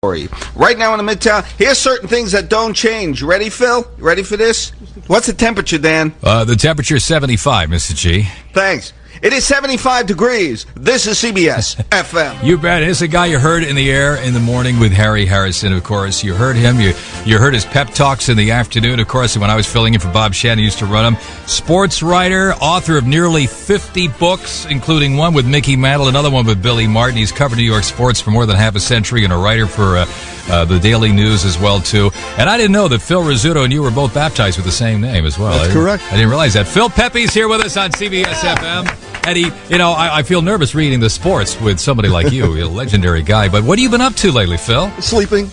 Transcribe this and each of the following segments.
Right now in the Midtown, here's certain things that don't change. Ready, Phil? You ready for this? What's the temperature, Dan? The temperature is 75, Mr. G. Thanks. It is 75 degrees. This is CBS-FM. You bet. It's a guy you heard in the air in the morning with Harry Harrison, of course. You heard him. You heard his pep talks in the afternoon, of course, when I was filling in for Bob Shannon, used to run them. Sports writer, author of nearly 50 books, including one with Mickey Mantle, another one with Billy Martin. He's covered New York sports for more than half a century, and a writer for the Daily News as well, too. And I didn't know that Phil Rizzuto and you were both baptized with the same name as well. That's correct. I didn't realize that. Phil Pepe's here with us on CBS-FM. And I feel nervous reading the sports with somebody like you, a legendary guy. But what have you been up to lately, Phil? Sleeping.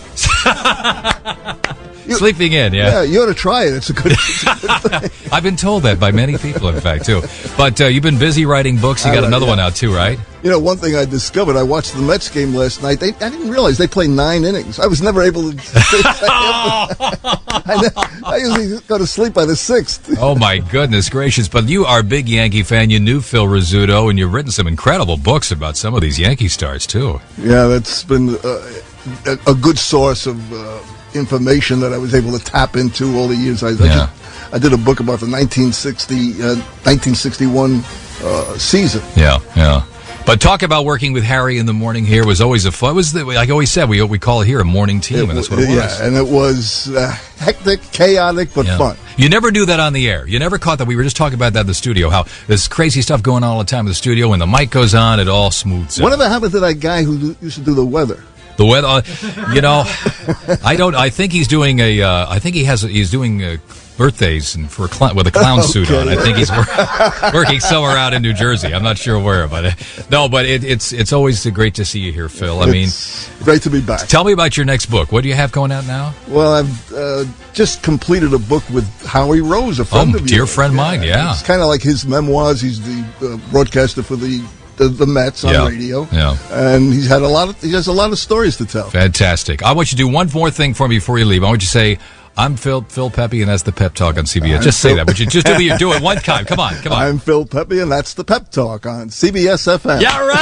Sleeping in, yeah. Yeah, you ought to try it. It's a good thing. I've been told that by many people, in fact, too. But you've been busy writing books. You got another one out, too, right? You know, one thing I discovered, I watched the Mets game last night. I didn't realize they play 9 innings. I was never able to I usually go to sleep by the 6th. Oh, my goodness gracious. But you are a big Yankee fan. You knew Phil Rizzuto, and you've written some incredible books about some of these Yankee stars, too. Yeah, that's been a good source of information that I was able to tap into all the years. I did a book about the 1961 season. Yeah. But talk about working with Harry in the morning here was always a fun. Like I always said, we call it here a morning team, and that's what it was. Yeah, and it was hectic, chaotic, but fun. You never do that on the air. You never caught that. We were just talking about that in the studio, how there's crazy stuff going on all the time in the studio. When the mic goes on, it all smooths out. Whatever happened to that guy who used to do the weather? The weather, I think he's doing he's doing birthdays and with a clown suit on. I think he's working somewhere out in New Jersey. I'm not sure where, but it's always great to see you here, Phil. It's great to be back. Tell me about your next book. What do you have going out now? Well, I've just completed a book with Howie Rose, a friend of yours. Dear friend mine, yeah. It's kind of like his memoirs. He's the broadcaster for the Mets on radio, and he has a lot of stories to tell. Fantastic. I want you to do one more thing for me before you leave. I want you to say, I'm Phil Pepe, and that's the Pep Talk on CBS. Just say that. Would you just do it one time? Come on. I'm Phil Pepe, and that's the Pep Talk on CBS-FM. Yeah, right!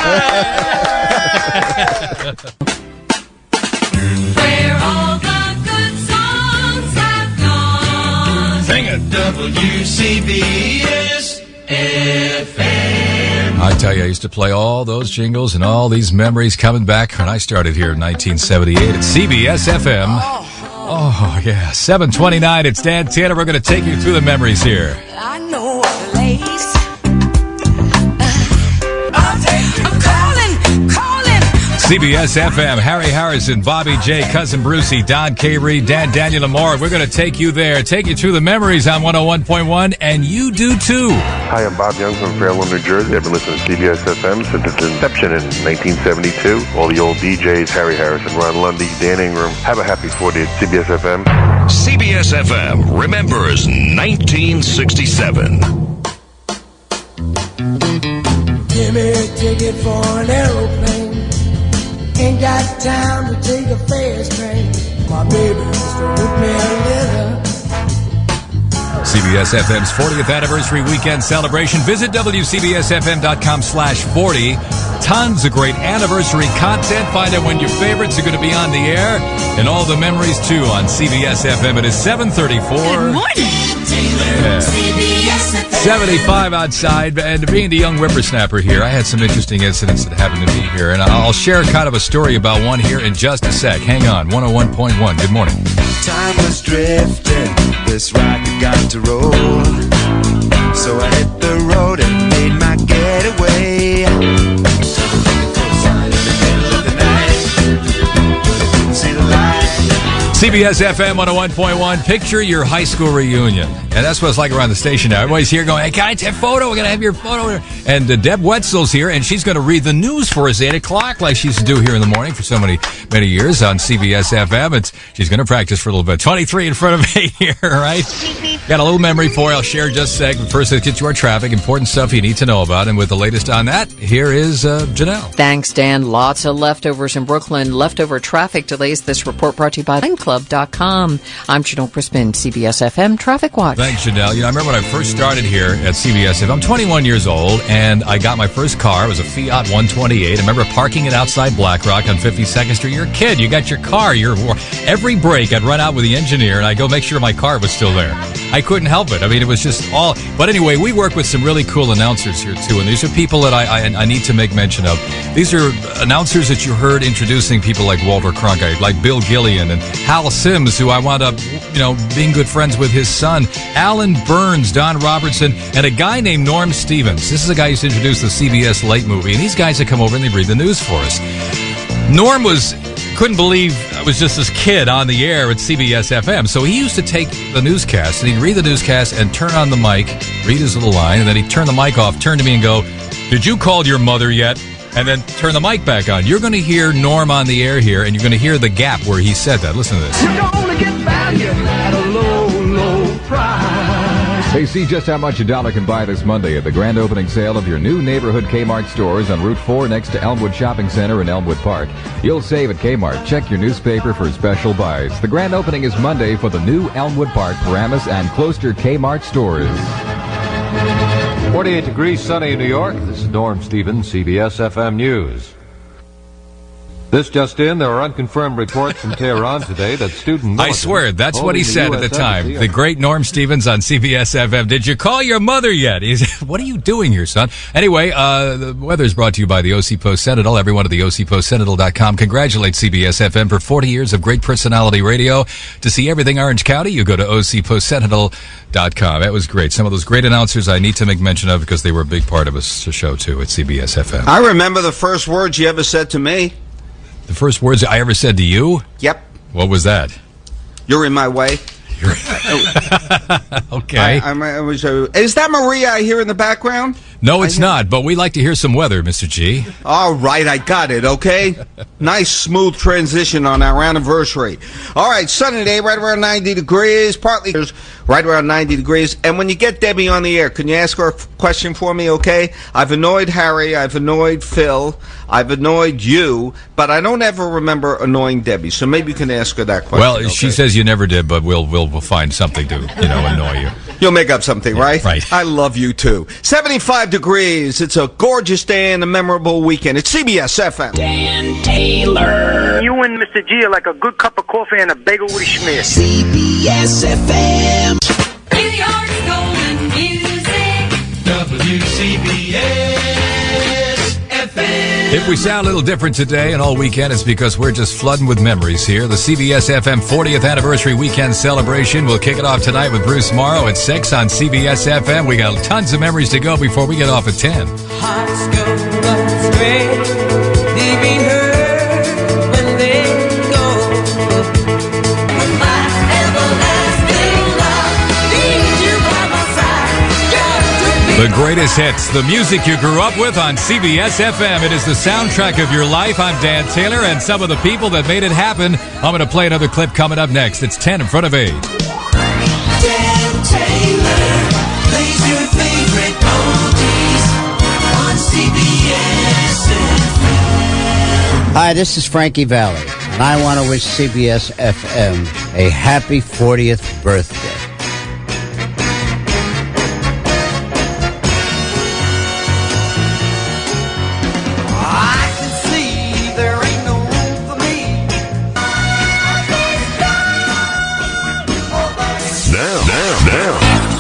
Where all the good songs have gone. Sing it. WCBS-FM. I tell you, I used to play all those jingles and all these memories coming back when I started here in 1978 at CBS-FM. Oh, yeah. 7:29. It's Dan Tanner. We're going to take you through the memories here. I know a place. I'm calling. CBS-FM, Harry Harrison, Bobby J, Cousin Brucey, Don K. Reed, Daniel Lamar. We're going to take you there, take you through the memories on 101.1, and you do too. Hi, I'm Bob Young from Fairlawn, New Jersey. I've been listening to CBS-FM since its inception in 1972. All the old DJs, Harry Harrison, Ron Lundy, Dan Ingram. Have a happy 40th, CBS-FM. CBS-FM remembers 1967. Give me a ticket for an aeroplane. Ain't got time to take a fast train. My baby used to whip me a little. CBS-FM's 40th Anniversary Weekend Celebration. Visit WCBSFM.com/40. Tons of great anniversary content. Find out when your favorites are going to be on the air. And all the memories, too, on CBS-FM. It is 7:34. Good morning. 75 outside, and being the young whippersnapper here, I had some interesting incidents that happened to me here, and I'll share kind of a story about one here in just a sec. Hang on, 101.1. Good morning. Time was drifting, this rocket got to roll, so I hit the road and made my getaway. See the light. CBS-FM 101.1, picture your high school reunion. And that's what it's like around the station now. Everybody's here going, hey, can I take a photo? We're going to have your photo. And Deb Wetzel's here, and she's going to read the news for us 8 o'clock like she used to do here in the morning for so many years on CBS-FM. She's going to practice for a little bit. 23 in front of me here, right? Got a little memory for you. I'll share just a sec. But first, let's get to our traffic. Important stuff you need to know about. And with the latest on that, here is Janelle. Thanks, Dan. Lots of leftovers in Brooklyn. Leftover traffic delays. This report brought to you by Line Club. CBSClub.com. I'm Janelle Crispin, CBS-FM Traffic Watch. Thanks, Janelle. I remember when I first started here at CBS-FM. I'm 21 years old, and I got my first car. It was a Fiat 128. I remember parking it outside Black Rock on 52nd Street. You're a kid. You got your car. Every break, I'd run out with the engineer, and I'd go make sure my car was still there. I couldn't help it. I mean, it was just all... But anyway, we work with some really cool announcers here, too, and these are people that I need to make mention of. These are announcers that you heard introducing people like Walter Cronkite, like Bill Gillian, and Hal Sims, who I wound up, being good friends with his son, Alan Burns, Don Robertson, and a guy named Norm Stevens. This is a guy who used to introduce the CBS Late Movie, and these guys that come over and they read the news for us. Norm couldn't believe I was just this kid on the air at CBS-FM, so he used to take the newscast, and he'd read the newscast and turn on the mic, read his little line, and then he'd turn the mic off, turn to me and go, "Did you call your mother yet?" And then turn the mic back on. You're going to hear Norm on the air here, and you're going to hear the gap where he said that. Listen to this. You're gonna get value at a low, low price. Hey, see just how much $1 can buy this Monday at the grand opening sale of your new neighborhood Kmart stores on Route 4 next to Elmwood Shopping Center in Elmwood Park. You'll save at Kmart. Check your newspaper for special buys. The grand opening is Monday for the new Elmwood Park, Paramus, and Closter Kmart stores. 48 degrees, sunny in New York. This is Norm Stevens, CBS-FM News. This just in, there are unconfirmed reports from Tehran today that student I swear, that's what he said at the time. The great Norm Stevens on CBS-FM. Did you call your mother yet? He said, "What are you doing here, son?" Anyway, the weather is brought to you by the OC Post-Sentinel. Everyone at the OCPostSentinel.com congratulates CBS-FM for 40 years of great personality radio. To see everything Orange County, you go to OCPostSentinel.com. That was great. Some of those great announcers I need to make mention of because they were a big part of us to show, too, at CBS-FM. I remember the first words you ever said to me. The first words I ever said to you? Yep. What was that? You're in my way. Okay. Is that Maria I hear in the background? No, it's not, but we like to hear some weather, Mr. G. All right, I got it, okay? Nice, smooth transition on our anniversary. All right, sunny day, right around 90 degrees, partly right around 90 degrees. And when you get Debbie on the air, can you ask her a question for me, okay? I've annoyed Harry, I've annoyed Phil, I've annoyed you, but I don't ever remember annoying Debbie, so maybe you can ask her that question. Well, okay? She says you never did, but we'll find something to, annoy you. You'll make up something, right? Right. I love you, too. 75 degrees. It's a gorgeous day and a memorable weekend. It's CBS-FM. Dan Taylor. You and Mr. G are like a good cup of coffee and a bagel with a schmidt. CBS-FM. New York's golden music. WCBS-FM. If we sound a little different today and all weekend, it's because we're just flooding with memories here. The CBS-FM 40th Anniversary Weekend Celebration. We'll kick it off tonight with Bruce Morrow at 6 on CBS-FM. We got tons of memories to go before we get off at 10. Hearts go astray, leaving her when they go. My everlasting love needs you by my side. The greatest hits, the music you grew up with on CBS-FM. It is the soundtrack of your life. I'm Dan Taylor, and some of the people that made it happen. I'm going to play another clip coming up next. It's 10 in front of 8. Dan Taylor plays your favorite oldies on CBS-FM. Hi, this is Frankie Valli, and I want to wish CBS-FM a happy 40th birthday.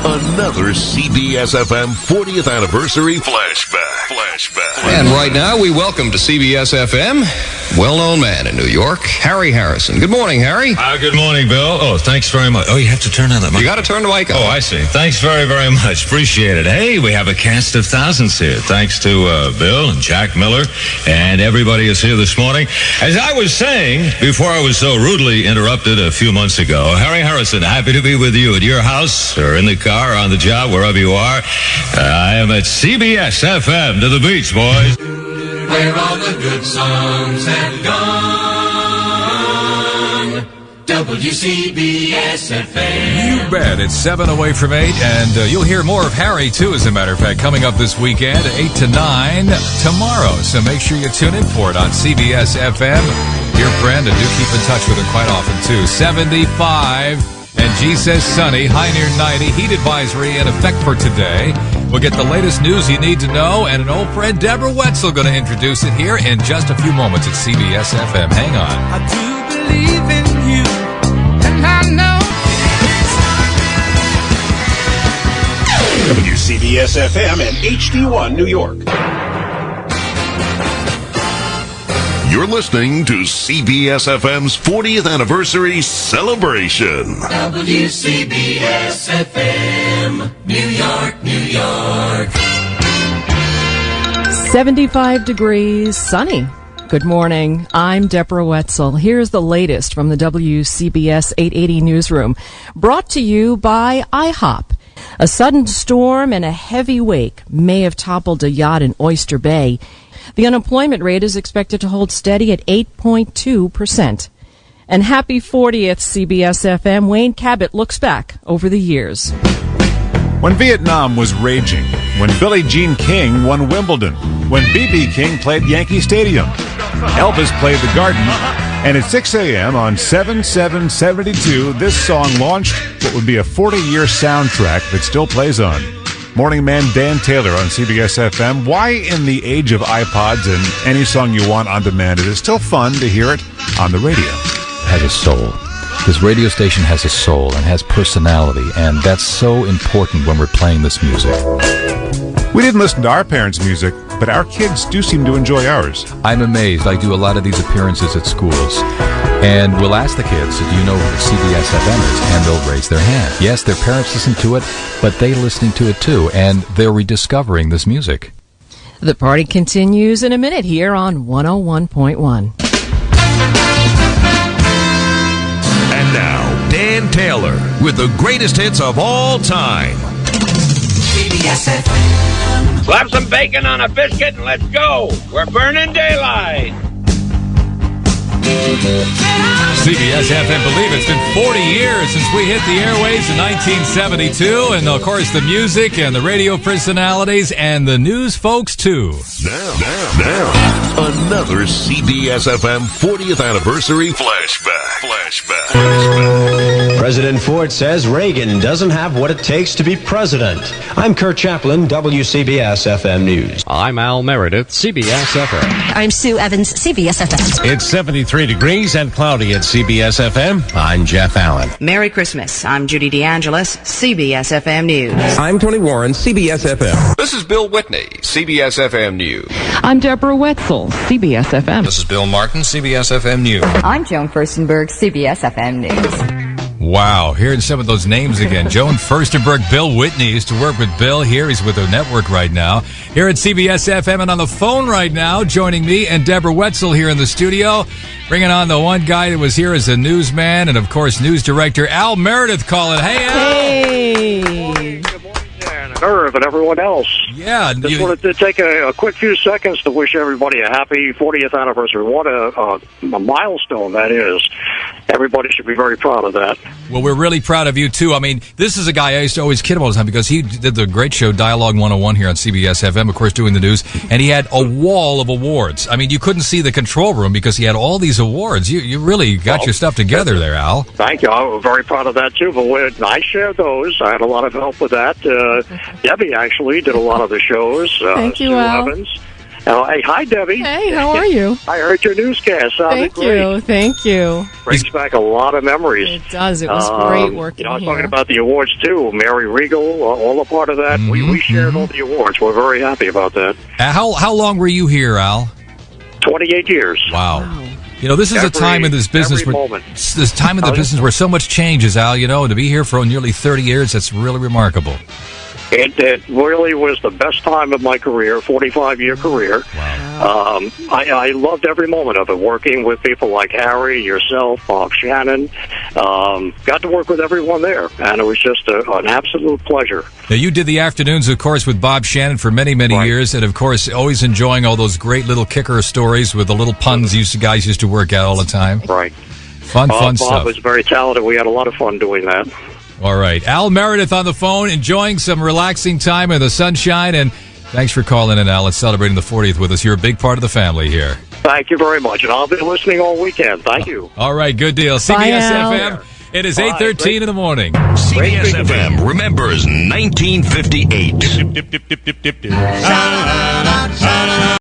Another CBS-FM 40th Anniversary Flashback. And right now, we welcome to CBS-FM, well-known man in New York, Harry Harrison. Good morning, Harry. Good morning, Bill. Oh, thanks very much. Oh, you have to turn on that mic. You got to turn the mic on. Oh, I see. Thanks very, very much. Appreciate it. Hey, we have a cast of thousands here. Thanks to Bill and Jack Miller and everybody is here this morning. As I was saying, before I was so rudely interrupted a few months ago, Harry Harrison, happy to be with you at your house or in the car, on the job, wherever you are. I am at CBS-FM to the beach, boys. Where all the good songs have gone. WCBS-FM. You bet. It's 7 away from 8, and you'll hear more of Harry, too, as a matter of fact, coming up this weekend, 8 to 9 tomorrow. So make sure you tune in for it on CBS-FM. dear friend, and do keep in touch with her quite often, too. 75, and G says sunny, high near 90, heat advisory in effect for today. We'll get the latest news you need to know, and an old friend, Debra Wetzel, going to introduce it here in just a few moments at CBS-FM. Hang on. I do believe in you, and I know. WCBS-FM and HD1 New York. You're listening to CBS-FM's 40th Anniversary Celebration. WCBS-FM, New York, New York. 75 degrees, sunny. Good morning. I'm Debra Wetzel. Here's the latest from the WCBS 880 newsroom, brought to you by IHOP. A sudden storm and a heavy wake may have toppled a yacht in Oyster Bay. The unemployment rate is expected to hold steady at 8.2%. And happy 40th, CBS-FM. Wayne Cabot looks back over the years. When Vietnam was raging, when Billie Jean King won Wimbledon, when B.B. King played Yankee Stadium, Elvis played the Garden, and at 6 a.m. on 7/7/72, this song launched what would be a 40-year soundtrack that still plays on. Morning man Dan Taylor on CBS-FM. Why in the age of iPods and any song you want on demand, it is still fun to hear it on the radio? It has a soul. This radio station has a soul and has personality, and that's so important when we're playing this music. We didn't listen to our parents' music, but our kids do seem to enjoy ours. I'm amazed. I do a lot of these appearances at schools, and we'll ask the kids, do you know what CBS-FM is? And they'll raise their hand. Yes, their parents listen to it, but they're listening to it too, and they're rediscovering this music. The party continues in a minute here on 101.1. And now, Dan Taylor with the greatest hits of all time. CBS-FM. Slap some bacon on a biscuit and let's go. We're burning daylight. CBS-FM, believe it's been 40 years since we hit the airwaves in 1972, and of course the music and the radio personalities and the news folks too. Now, another CBS-FM 40th Anniversary flashback. President Ford says Reagan doesn't have what it takes to be president. I'm Kurt Chaplin, WCBS-FM News. I'm Al Meredith, CBS-FM. I'm Sue Evans, CBS-FM. It's 73 degrees and cloudy at CBS-FM. I'm Jeff Allen. Merry Christmas. I'm Judy DeAngelis, CBS-FM News. I'm Tony Warren, CBS-FM. This is Bill Whitney, CBS-FM News. I'm Deborah Wetzel, CBS-FM. This is Bill Martin, CBS-FM News. I'm Joan Furstenberg, CBS-FM News. Wow, hearing some of those names again. Joan Furstenberg, Bill Whitney used to work with Bill. Here he's with the network right now. Here at CBS-FM and on the phone right now, joining me and Debra Wetzel here in the studio. Bringing on the one guy that was here as a newsman and, of course, news director, Al Meredith calling. Hey, Al. Hey. Nerve and everyone else. Yeah. Just wanted to take a quick few seconds to wish everybody a happy 40th anniversary. What a milestone that is. Everybody should be very proud of that. Well, we're really proud of you, too. I mean, this is a guy I used to always kid him all the time because he did the great show Dialogue 101 here on CBS-FM, of course, doing the news, and he had a wall of awards. I mean, you couldn't see the control room because he had all these awards. You really got your stuff together there, Al. Thank you. I'm very proud of that, too. But I shared those. I had a lot of help with that. Debbie actually did a lot of the shows. Thank you, Sue Al. Evans. Hey, hi, Debbie. Hey, how are you? I heard your newscast. Thank you. Thank you. Brings back a lot of memories. It does. It was great working I was here. talking about the awards, too. Mary Regal, all a part of that. We shared all the awards. We're very happy about that. How long were you here, Al? 28 years. Wow. You know, this is a time in this business where so much changes, Al, you know, and to be here for nearly 30 years, that's really remarkable. It really was the best time of my career, 45-year career. Wow. I loved every moment of it, working with people like Harry, yourself, Bob Shannon. Got to work with everyone there, and it was just an absolute pleasure. Now, you did the afternoons, of course, with Bob Shannon for many, many years, and, of course, always enjoying all those great little kicker stories with the little puns guys used to work out all the time. Right. Fun Bob stuff. was very talented. We had a lot of fun doing that. All right. Al Meredith on the phone, enjoying some relaxing time in the sunshine. And thanks for calling in, Al, and celebrating the 40th with us. You're a big part of the family here. Thank you very much, and I'll be listening all weekend. Thank you. All right, good deal. CBS FM. It is 8:13 in the morning. CBS FM remembers 1958.